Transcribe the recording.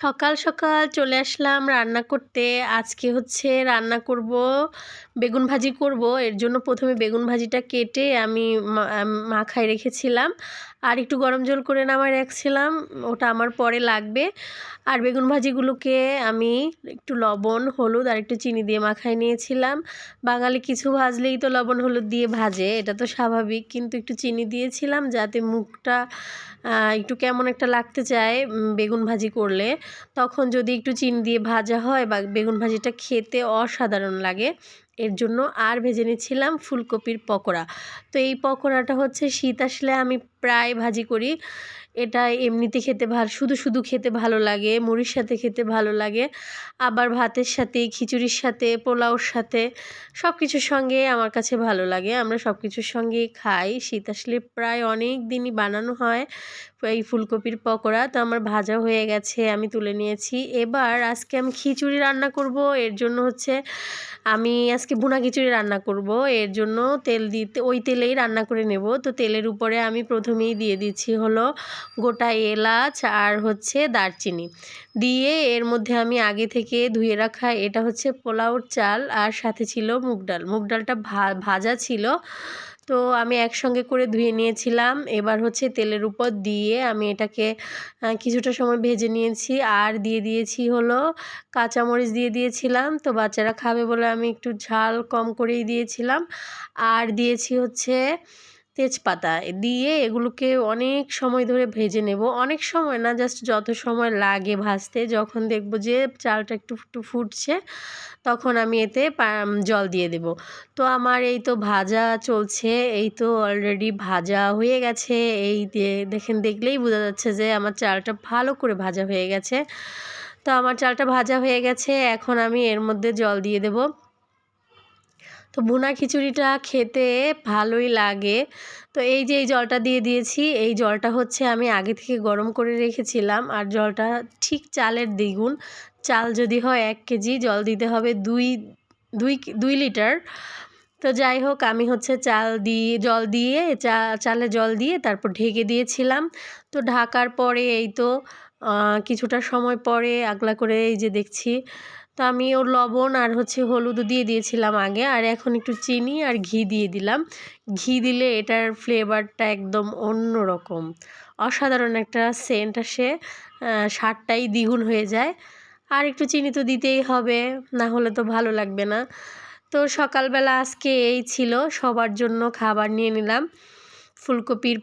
সকাল সকাল চলে আসলাম রান্না করতে। আজকে হচ্ছে রান্না করব, বেগুন ভাজি করব। এর জন্য প্রথমে বেগুন ভাজিটা কেটে আমি মাখায় রেখেছিলাম, আর একটু গরম জল করে নামায় রাখছিলাম, ওটা আমার পরে লাগবে। আর বেগুন ভাজিগুলোকে আমি একটু লবণ হলুদ আর একটু চিনি দিয়ে মাখায় নিয়েছিলাম। বাঙালি কিছু ভাজলেই তো লবণ হলুদ দিয়ে ভাজে, এটা তো স্বাভাবিক, কিন্তু একটু চিনি দিয়েছিলাম যাতে মুখটা একটু কেমন একটা লাগতে চায় বেগুন ভাজি করলে। তখন যদি একটু চিনি দিয়ে ভাজা হয় বা বেগুন ভাজিটা খেতে অসাধারণ লাগে। এর জন্য আর ভেজে নিচ্ছিলাম ফুলকপির পকোড়া। তো এই পকোড়াটা হচ্ছে শীত আসলে আমি প্রায় ভাজি করি। এটা এমনিতে খেতে শুধু শুধু খেতে ভালো লাগে, মুড়ির সাথে খেতে ভালো লাগে, আবার ভাতের সাথে, খিচুড়ির সাথে, পোলাওর সাথে, সব কিছুর সঙ্গে আমার কাছে ভালো লাগে। আমরা সব কিছুর সঙ্গেই খাই। শীত আসলে প্রায় অনেক দিনই বানানো হয় এই ফুলকপির পকোড়া। তো আমার ভাজা হয়ে গেছে, আমি তুলে নিয়েছি। এবার আজকে আমি খিচুড়ি রান্না করব। এর জন্য হচ্ছে আমি আজকে ভুনা খিচুড়ি রান্না করব। এর জন্য তেল দিতে ওই তেলেই রান্না করে নেব। তো তেলের উপরে আমি প্রথমেই দিয়ে দিচ্ছি হলো গোটা এলাচ আর হচ্ছে দারচিনি দিয়ে, এর মধ্যে আমি আগে থেকে ধুয়ে রাখা এটা হচ্ছে পোলাওর চাল, আর সাথে ছিল মুগ ডাল। মুগ ডালটা ভাজা ছিল, তো আমি একসঙ্গে করে ধুয়ে নিয়েছিলাম। এবার হচ্ছে তেলের উপর দিয়ে আমি এটাকে কিছুটা সময় ভেজে নিয়েছি, আর দিয়ে দিয়েছি হলো কাঁচামরিচ দিয়ে দিয়েছিলাম। তো বাচ্চারা খাবে বলে আমি একটু ঝাল কম করেই দিয়েছিলাম। আর দিয়েছি হচ্ছে তেজপাতা দিয়ে এগুলোকে অনেক সময় ধরে ভেজে নেব। অনেক সময় না, জাস্ট যত সময় লাগে ভাজতে। যখন দেখব যে চালটা একটু একটু ফুটছে, তখন আমি এতে জল দিয়ে দেব। তো আমার এই তো ভাজা চলছে, এই তো অলরেডি ভাজা হয়ে গেছে। এই দেখেন, দেখলেই বোঝা যাচ্ছে যে আমার চালটা ভালো করে ভাজা হয়ে গেছে। তো আমার চালটা ভাজা হয়ে গেছে, এখন আমি এর মধ্যে জল দিয়ে দেব। তো ভুনা খিচুড়িটা খেতে ভালোই লাগে। তো এই যে এই জলটা দিয়ে দিয়েছি, এই জলটা হচ্ছে আমি আগে থেকে গরম করে রেখেছিলাম, আর জলটা ঠিক চালের দ্বিগুণ। চাল যদি হয় 1 কেজি, জল দিতে হবে দুই লিটার। তো যাই হোক, আমি হচ্ছে চালে জল দিয়ে তারপর ঢেকে দিয়েছিলাম। তো ঢাকার পরে এই তো কিছুটা সময় পরে আগলা করে এই যে দেখছি, তো আমি ওর লবণ আর হচ্ছে হলুদও দিয়ে দিয়েছিলাম আগে, আর এখন একটু চিনি আর ঘি দিয়ে দিলাম। ঘি দিলে এটার ফ্লেভারটা একদম অন্য রকম, অসাধারণ একটা সেন্ট আসে, স্বাদটাই দ্বিগুণ হয়ে যায়। আর একটু চিনি তো দিতেই হবে, না হলে তো ভালো লাগবে না। তো সকালবেলা আজকে এই ছিল, সবার জন্য খাবার নিয়ে নিলাম ফুলকপির